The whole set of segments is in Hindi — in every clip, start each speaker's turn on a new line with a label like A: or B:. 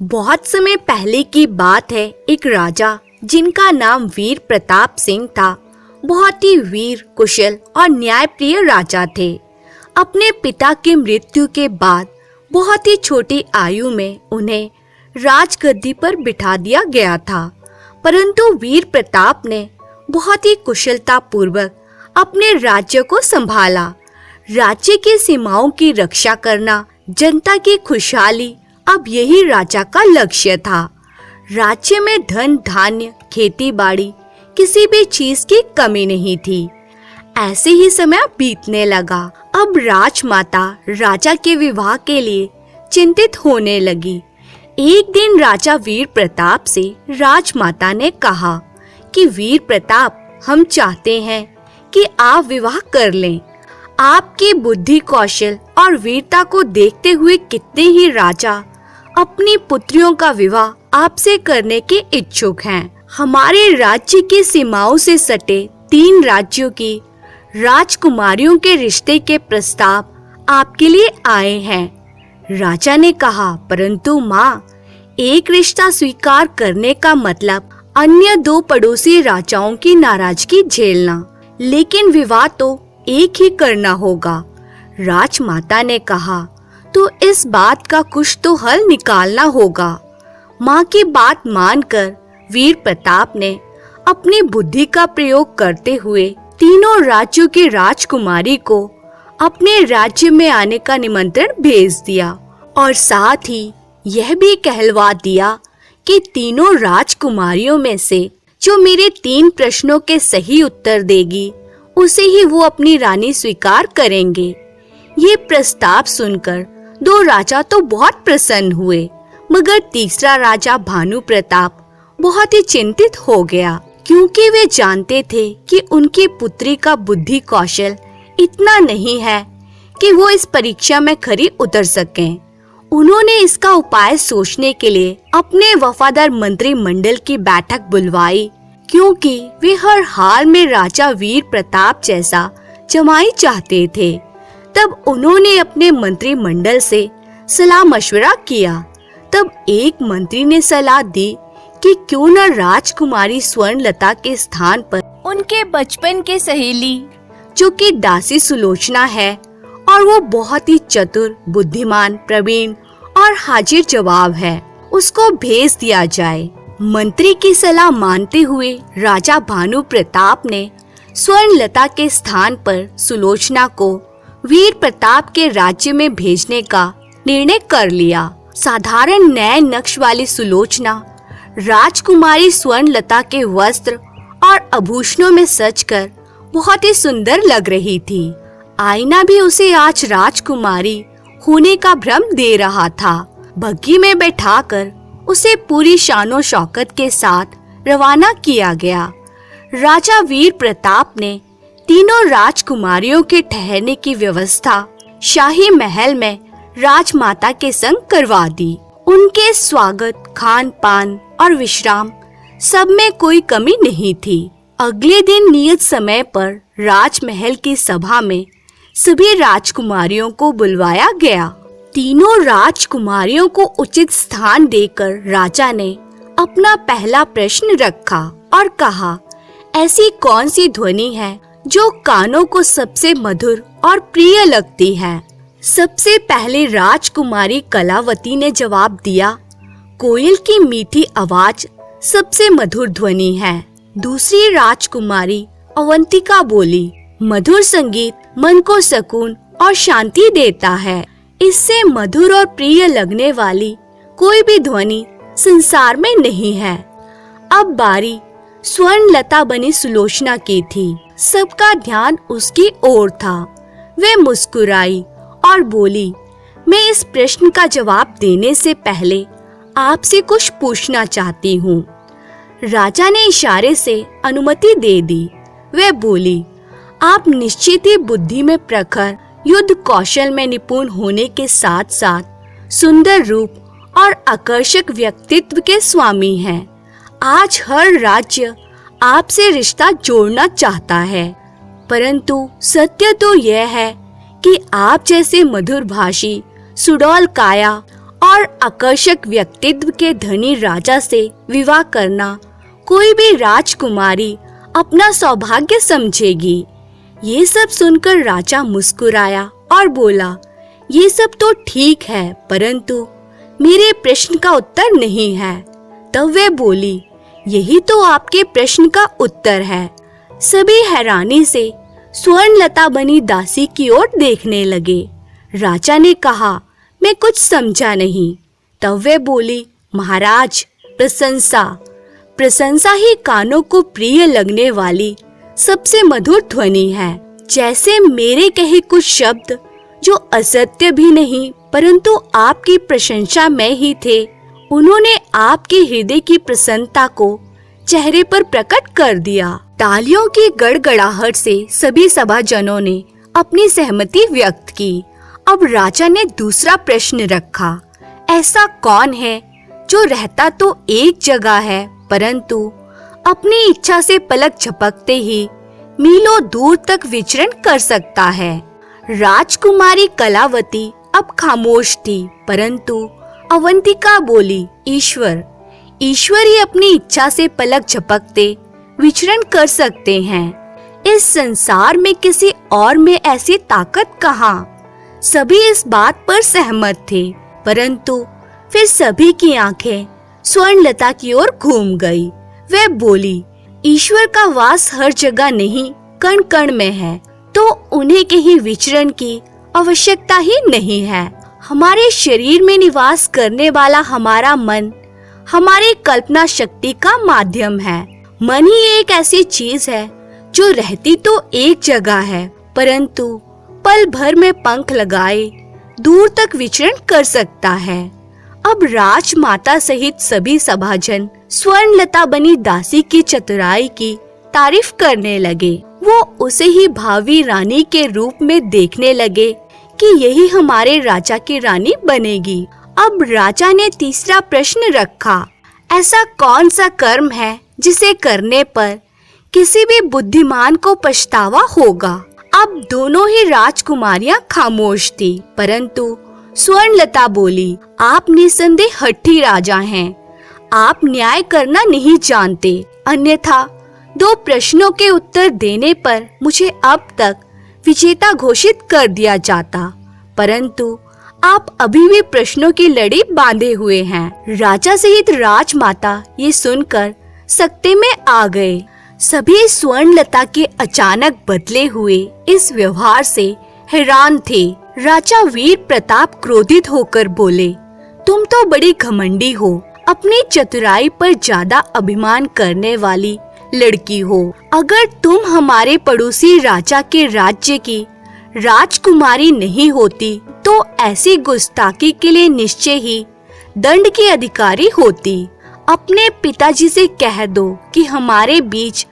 A: बहुत समय पहले की बात है। एक राजा जिनका नाम वीर प्रताप सिंह था, बहुत ही वीर, कुशल और न्यायप्रिय राजा थे। अपने पिता की मृत्यु के बाद बहुत ही छोटी आयु में उन्हें राजगद्दी पर बिठा दिया गया था, परंतु वीर प्रताप ने बहुत ही कुशलता पूर्वक अपने राज्य को संभाला। राज्य की सीमाओं की रक्षा करना, जनता की खुशहाली अब यही राजा का लक्ष्य था। राज्य में धन धान्य, खेती बाड़ी, किसी भी चीज की कमी नहीं थी। ऐसे ही समय बीतने लगा। अब राजमाता राजा के विवाह के लिए चिंतित होने लगी। एक दिन राजा वीर प्रताप से राजमाता ने कहा कि वीर प्रताप, हम चाहते हैं कि आप विवाह कर लें। आपकी बुद्धि, कौशल और वीरता को देखते हुए कितने ही राजा अपनी पुत्रियों का विवाह आपसे करने के इच्छुक हैं। हमारे राज्य की सीमाओं से सटे 3 राज्यों की राजकुमारियों के रिश्ते के प्रस्ताव आपके लिए आए हैं। राजा ने कहा, परंतु माँ, एक रिश्ता स्वीकार करने का मतलब अन्य 2 पड़ोसी राजाओं की नाराजगी झेलना, लेकिन विवाह तो एक ही करना होगा। राजमाता ने कहा, तो इस बात का कुछ तो हल निकालना होगा। माँ की बात मानकर वीर प्रताप ने अपनी बुद्धि का प्रयोग करते हुए तीनों राज्यों की राजकुमारी को अपने राज्य में आने का निमंत्रण भेज दिया और साथ ही यह भी कहलवा दिया कि तीनों राजकुमारियों में से जो मेरे 3 प्रश्नों के सही उत्तर देगी, उसे ही वो अपनी रानी स्वीकार करेंगे। ये प्रस्ताव सुनकर 2 राजा तो बहुत प्रसन्न हुए, मगर तीसरा राजा भानु प्रताप बहुत ही चिंतित हो गया, क्योंकि वे जानते थे कि उनकी पुत्री का बुद्धि कौशल इतना नहीं है कि वो इस परीक्षा में खरी उतर सकें। उन्होंने इसका उपाय सोचने के लिए अपने वफादार मंत्रिमंडल की बैठक बुलवाई, क्योंकि वे हर हाल में राजा वीर प्रताप जैसा जमाई चाहते थे। तब उन्होंने अपने मंत्रिमंडल से सलाह मशवरा किया। तब एक मंत्री ने सलाह दी कि क्यों न राजकुमारी स्वर्णलता के स्थान पर उनके बचपन के सहेली, जो कि दासी सुलोचना है और वो बहुत ही चतुर, बुद्धिमान, प्रवीण और हाजिर जवाब है, उसको भेज दिया जाए। मंत्री की सलाह मानते हुए राजा भानु प्रताप ने स्वर्णलता के स्थान पर सुलोचना को वीर प्रताप के राज्य में भेजने का निर्णय कर लिया। साधारण नए नक्श वाली सुलोचना राजकुमारी स्वर्णलता के वस्त्र और आभूषणों में सजकर बहुत ही सुंदर लग रही थी। आईना भी उसे आज राजकुमारी होने का भ्रम दे रहा था। बग्घी में बैठाकर उसे पूरी शानो शौकत के साथ रवाना किया गया। राजा वीर प्रताप ने तीनों राजकुमारियों के ठहरने की व्यवस्था शाही महल में राजमाता के संग करवा दी। उनके स्वागत, खान पान और विश्राम सब में कोई कमी नहीं थी। अगले दिन नियत समय पर राजमहल की सभा में सभी राजकुमारियों को बुलवाया गया। तीनों राजकुमारियों को उचित स्थान देकर राजा ने अपना पहला प्रश्न रखा और कहा, ऐसी कौन सी ध्वनि है जो कानों को सबसे मधुर और प्रिय लगती है? सबसे पहले राजकुमारी कलावती ने जवाब दिया, कोयल की मीठी आवाज सबसे मधुर ध्वनि है। दूसरी राजकुमारी अवंतिका बोली, मधुर संगीत मन को सुकून और शांति देता है। इससे मधुर और प्रिय लगने वाली कोई भी ध्वनि संसार में नहीं है। अब बारी स्वर्णलता बनी सुलोचना की थी। सबका ध्यान उसकी ओर था। वे मुस्कुराई और बोली, मैं इस प्रश्न का जवाब देने से पहले आपसे कुछ पूछना चाहती हूँ। राजा ने इशारे से अनुमति दे दी। वे बोली, आप निश्चित ही बुद्धि में प्रखर, युद्ध कौशल में निपुण होने के साथ साथ सुंदर रूप और आकर्षक व्यक्तित्व के स्वामी हैं। आज हर राज्य आपसे रिश्ता जोड़ना चाहता है, परंतु सत्य तो यह है कि आप जैसे मधुर भाषी, सुडौल काया और आकर्षक व्यक्तित्व के धनी राजा से विवाह करना कोई भी राजकुमारी अपना सौभाग्य समझेगी। ये सब सुनकर राजा मुस्कुराया और बोला, ये सब तो ठीक है, परंतु मेरे प्रश्न का उत्तर नहीं है। तब वे बोली, यही तो आपके प्रश्न का उत्तर है। सभी हैरानी से स्वर्णलता बनी दासी की ओर देखने लगे। राजा ने कहा, मैं कुछ समझा नहीं। तब वे बोली, महाराज, प्रशंसा प्रशंसा ही कानों को प्रिय लगने वाली सबसे मधुर ध्वनि है। जैसे मेरे कहे कुछ शब्द जो असत्य भी नहीं परंतु आपकी प्रशंसा में ही थे, उन्होंने आपके हृदय की प्रसन्नता को चेहरे पर प्रकट कर दिया। तालियों की गड़गड़ाहट से सभी सभाजनों ने अपनी सहमति व्यक्त की। अब राजा ने दूसरा प्रश्न रखा, ऐसा कौन है जो रहता तो एक जगह है परंतु अपनी इच्छा से पलक झपकते ही मीलों दूर तक विचरण कर सकता है। राजकुमारी कलावती अब खामोश थी, परंतु अवंतिका बोली, ईश्वर ही अपनी इच्छा से पलक झपकते विचरण कर सकते हैं। इस संसार में किसी और में ऐसी ताकत कहाँ? सभी इस बात पर सहमत थे, परंतु फिर सभी की आंखें स्वर्णलता की ओर घूम गई। वे बोली, ईश्वर का वास हर जगह नहीं, कण कण में है, तो उन्हें कहीं विचरण की आवश्यकता ही नहीं है। हमारे शरीर में निवास करने वाला हमारा मन हमारी कल्पना शक्ति का माध्यम है। मन ही एक ऐसी चीज है जो रहती तो एक जगह है परंतु पल भर में पंख लगाए दूर तक विचरण कर सकता है। अब राजमाता सहित सभी सभाजन स्वर्णलता बनी दासी की चतुराई की तारीफ करने लगे। वो उसे ही भावी रानी के रूप में देखने लगे कि यही हमारे राजा की रानी बनेगी। अब राजा ने तीसरा प्रश्न रखा, ऐसा कौन सा कर्म है जिसे करने पर किसी भी बुद्धिमान को पछतावा होगा? अब दोनों ही राजकुमारियां खामोश थी, परंतु स्वर्णलता बोली, आप निसंदेह हठी राजा हैं। आप न्याय करना नहीं जानते, अन्यथा 2 प्रश्नों के उत्तर देने पर मुझे अब तक विजेता घोषित कर दिया जाता, परंतु आप अभी भी प्रश्नों की लड़ी बांधे हुए हैं। राजा सहित राजमाता ये सुनकर सकते में आ गए। सभी स्वर्णलता के अचानक बदले हुए इस व्यवहार से हैरान थे। राजा वीर प्रताप क्रोधित होकर बोले, तुम तो बड़ी घमंडी हो, अपनी चतुराई पर ज्यादा अभिमान करने वाली लड़की हो। अगर तुम हमारे पड़ोसी राजा के राज्य की राजकुमारी नहीं होती तो ऐसी गुस्ताखी के लिए निश्चय ही दंड की अधिकारी होती। अपने पिताजी से कह दो कि हमारे बीच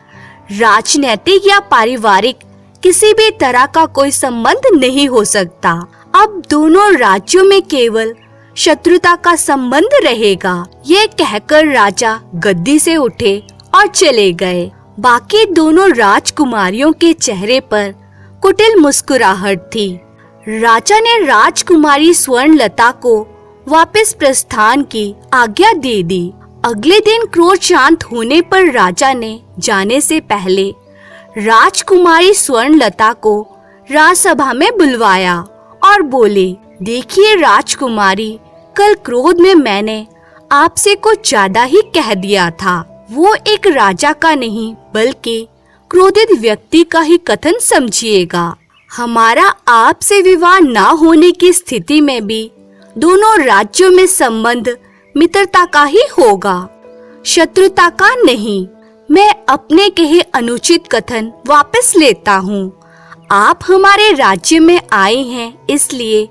A: राजनैतिक या पारिवारिक किसी भी तरह का कोई संबंध नहीं हो सकता। अब दोनों राज्यों में केवल शत्रुता का संबंध रहेगा। ये कहकर राजा गद्दी से उठे और चले गए। बाकी दोनों राजकुमारियों के चेहरे पर कुटिल मुस्कुराहट थी। राजा ने राजकुमारी स्वर्णलता को वापस प्रस्थान की आज्ञा दे दी। अगले दिन क्रोध शांत होने पर राजा ने जाने से पहले राजकुमारी स्वर्णलता को राजसभा में बुलवाया और बोले, देखिए राजकुमारी, कल क्रोध में मैंने आपसे कुछ ज्यादा ही कह दिया था। वो एक राजा का नहीं बल्कि क्रोधित व्यक्ति का ही कथन समझिएगा। हमारा आपसे विवाह ना होने की स्थिति में भी दोनों राज्यों में संबंध मित्रता का ही होगा, शत्रुता का नहीं। मैं अपने कहे अनुचित कथन वापस लेता हूँ। आप हमारे राज्य में आए हैं, इसलिए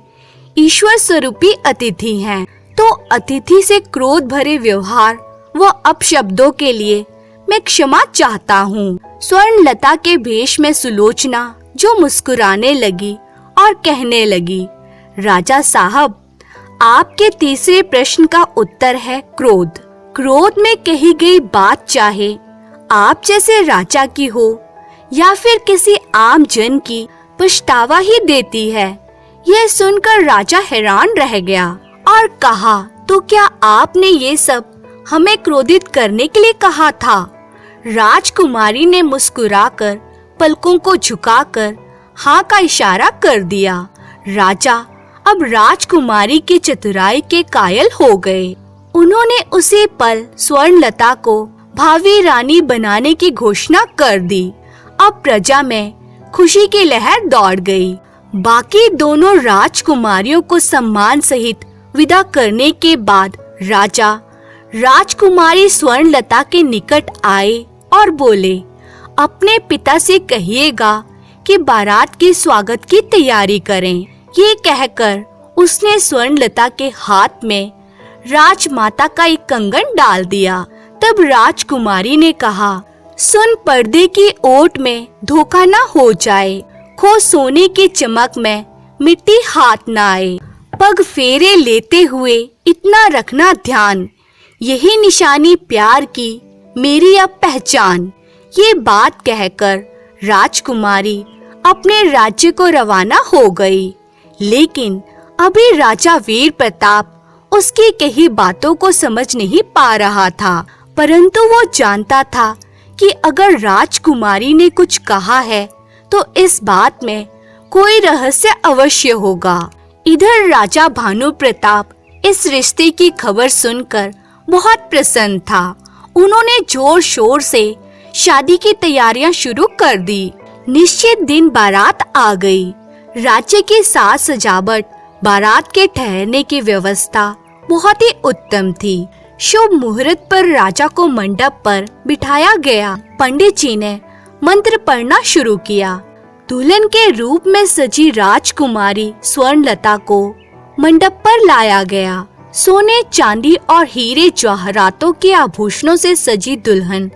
A: ईश्वर स्वरूपी अतिथि हैं, तो अतिथि से क्रोध भरे व्यवहार व अपशब्दों के लिए मैं क्षमा चाहता हूँ। स्वर्णलता के भेष में सुलोचना जो मुस्कुराने लगी और कहने लगी, राजा साहब, आपके तीसरे प्रश्न का उत्तर है क्रोध। क्रोध में कही गई बात चाहे आप जैसे राजा की हो या फिर किसी आम जन की, पछतावा ही देती है। यह सुनकर राजा हैरान रह गया और कहा, तो क्या आपने ये सब हमें क्रोधित करने के लिए कहा था? राजकुमारी ने मुस्कुराकर पलकों को झुकाकर हाँ का इशारा कर दिया। राजा अब राजकुमारी की चतुराई के कायल हो गए। उन्होंने उसी पल स्वर्णलता को भावी रानी बनाने की घोषणा कर दी। अब प्रजा में खुशी की लहर दौड़ गई। बाकी दोनों राजकुमारियों को सम्मान सहित विदा करने के बाद राजा राजकुमारी स्वर्णलता के निकट आए और बोले, अपने पिता से कहिएगा कि बारात के स्वागत की तैयारी करें। ये कहकर उसने स्वर्णलता के हाथ में राजमाता का एक कंगन डाल दिया। तब राजकुमारी ने कहा, सुन, पर्दे की ओट में धोखा ना हो जाए, खो सोने की चमक में मिट्टी हाथ ना आए। पग फेरे लेते हुए इतना रखना ध्यान, यही निशानी प्यार की मेरी अब पहचान। ये बात कहकर राजकुमारी अपने राज्य को रवाना हो गई। लेकिन अभी राजा वीर प्रताप उसकी कही बातों को समझ नहीं पा रहा था, परंतु वो जानता था कि अगर राजकुमारी ने कुछ कहा है तो इस बात में कोई रहस्य अवश्य होगा। इधर राजा भानु प्रताप इस रिश्ते की खबर सुनकर बहुत प्रसन्न था। उन्होंने जोर शोर से शादी की तैयारियां शुरू कर दी। निश्चित दिन बारात आ गई। राज्य की साज सजावट, बारात के ठहरने की व्यवस्था बहुत ही उत्तम थी। शुभ मुहूर्त पर राजा को मंडप पर बिठाया गया। पंडित जी ने मंत्र पढ़ना शुरू किया। दुल्हन के रूप में सजी राजकुमारी स्वर्णलता को मंडप पर लाया गया। सोने, चांदी और हीरे जवाहरातों के आभूषणों से सजी दुल्हन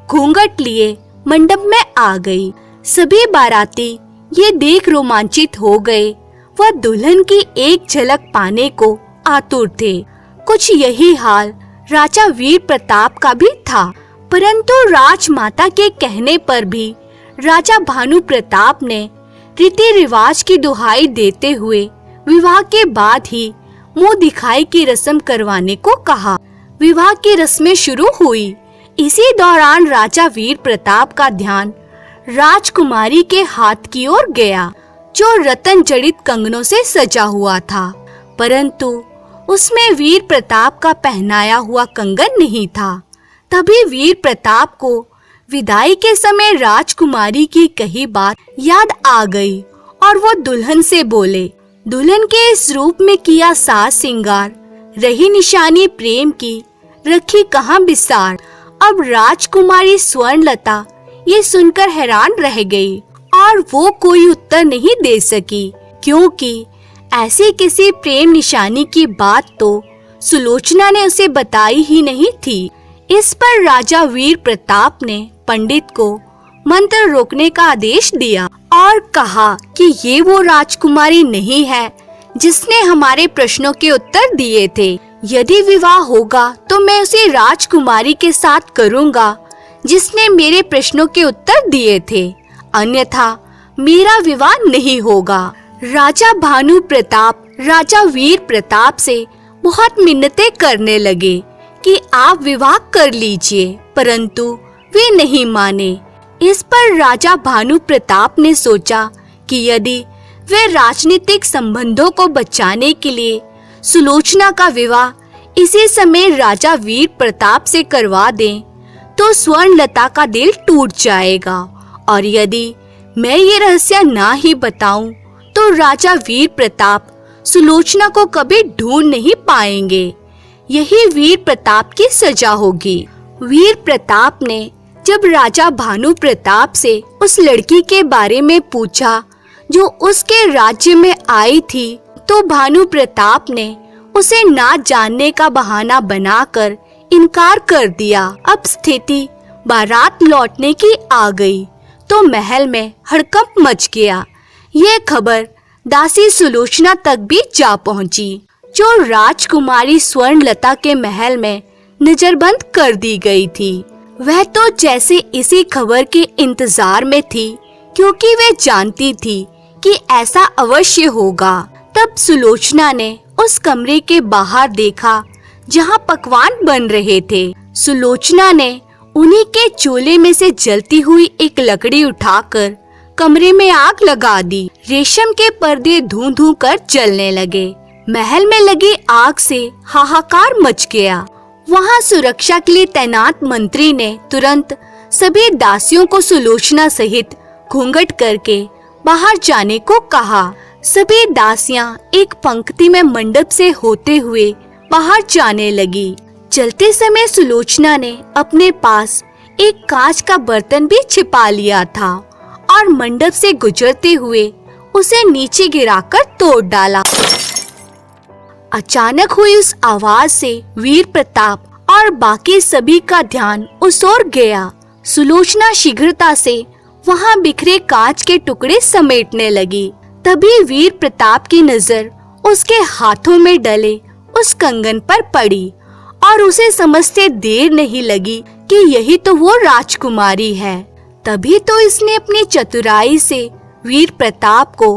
A: घूंघट लिए मंडप में आ गई। सभी बाराती ये देख रोमांचित हो गए। वह दुल्हन की एक झलक पाने को आतुर थे। कुछ यही हाल राजा वीर प्रताप का भी था, परंतु राजमाता के कहने पर भी राजा भानु प्रताप ने रीति रिवाज की दुहाई देते हुए विवाह के बाद ही मुंह दिखाई की रस्म करवाने को कहा। विवाह की रस्में शुरू हुई। इसी दौरान राजा वीर प्रताप का ध्यान राजकुमारी के हाथ की ओर गया, जो रत्न जड़ित कंगनों से सजा हुआ था, परंतु उसमें वीर प्रताप का पहनाया हुआ कंगन नहीं था। तभी वीर प्रताप को विदाई के समय राजकुमारी की कही बात याद आ गई और वो दुल्हन से बोले, दुल्हन के इस रूप में किया साज सिंगार, रही निशानी प्रेम की, रखी कहाँ बिसार। अब राजकुमारी स्वर्णलता ये सुनकर हैरान रह गई और वो कोई उत्तर नहीं दे सकी, क्योंकि ऐसी किसी प्रेम निशानी की बात तो सुलोचना ने उसे बताई ही नहीं थी। इस पर राजा वीर प्रताप ने पंडित को मंत्र रोकने का आदेश दिया और कहा कि ये वो राजकुमारी नहीं है जिसने हमारे प्रश्नों के उत्तर दिए थे। यदि विवाह होगा तो मैं उसे राजकुमारी के साथ करूंगा जिसने मेरे प्रश्नों के उत्तर दिए थे, अन्यथा मेरा विवाह नहीं होगा। राजा भानु प्रताप राजा वीर प्रताप से बहुत मिन्नतें करने लगे कि आप विवाह कर लीजिए, परंतु वे नहीं माने। इस पर राजा भानु प्रताप ने सोचा कि यदि वे राजनीतिक संबंधों को बचाने के लिए सुलोचना का विवाह इसी समय राजा वीर प्रताप से करवा दें, तो स्वर्णलता का दिल टूट जाएगा, और यदि मैं ये रहस्य ना ही बताऊं, तो राजा वीर प्रताप सुलोचना को कभी ढूंढ नहीं पाएंगे। यही वीर प्रताप की सजा होगी। वीर प्रताप ने जब राजा भानु प्रताप से उस लड़की के बारे में पूछा जो उसके राज्य में आई थी, तो भानु प्रताप ने उसे ना जानने का बहाना बनाकर इनकार कर दिया। अब स्थिति बारात लौटने की आ गई तो महल में हड़कंप मच गया। यह खबर दासी सुलोचना तक भी जा पहुंची, जो राजकुमारी स्वर्णलता के महल में नजरबंद कर दी गई थी। वह तो जैसे इसी खबर के इंतजार में थी, क्योंकि वह जानती थी कि ऐसा अवश्य होगा। तब सुलोचना ने उस कमरे के बाहर देखा जहाँ पकवान बन रहे थे। सुलोचना ने उन्हीं के चूल्हे में से जलती हुई एक लकड़ी उठाकर कमरे में आग लगा दी। रेशम के पर्दे धूं धूं कर जलने लगे। महल में लगी आग से हाहाकार मच गया। वहाँ सुरक्षा के लिए तैनात मंत्री ने तुरंत सभी दासियों को सुलोचना सहित घूंघट करके बाहर जाने को कहा। सभी दासियां एक पंक्ति में मंडप से होते हुए बाहर जाने लगी। चलते समय सुलोचना ने अपने पास एक कांच का बर्तन भी छिपा लिया था और मंडप से गुजरते हुए उसे नीचे गिराकर तोड़ डाला। अचानक हुई उस आवाज से वीर प्रताप और बाकी सभी का ध्यान उस ओर गया। सुलोचना शीघ्रता से वहां बिखरे कांच के टुकड़े समेटने लगी। तभी वीर प्रताप की नजर उसके हाथों में डले उस कंगन पर पड़ी और उसे समझते देर नहीं लगी कि यही तो वो राजकुमारी है। तभी तो इसने अपनी चतुराई से वीर प्रताप को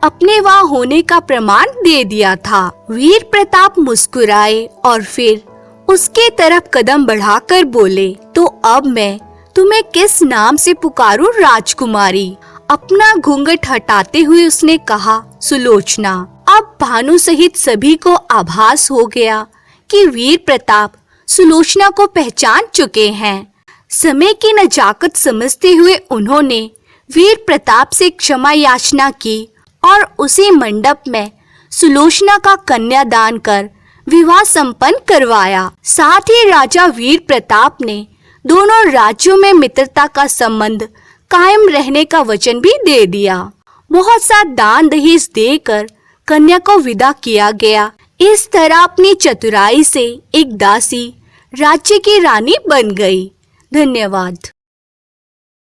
A: अपने वहां होने का प्रमाण दे दिया था। वीर प्रताप मुस्कुराए और फिर उसके तरफ कदम बढ़ाकर बोले, तो अब मैं तुम्हें किस नाम से पुकारूं राजकुमारी? अपना घूंघट हटाते हुए उसने कहा, सुलोचना। अब भानु सहित सभी को आभास हो गया कि वीर प्रताप सुलोचना को पहचान चुके हैं। समय की नजाकत समझते हुए उन्होंने वीर प्रताप से क्षमा याचना की और उसी मंडप में सुलोचना का कन्यादान कर विवाह संपन्न करवाया। साथ ही राजा वीर प्रताप ने दोनों राज्यों में मित्रता का संबंध कायम रहने का वचन भी दे दिया। बहुत सा दान दहेज देकर कन्या को विदा किया गया। इस तरह अपनी चतुराई से एक दासी राज्य की रानी बन गई। धन्यवाद।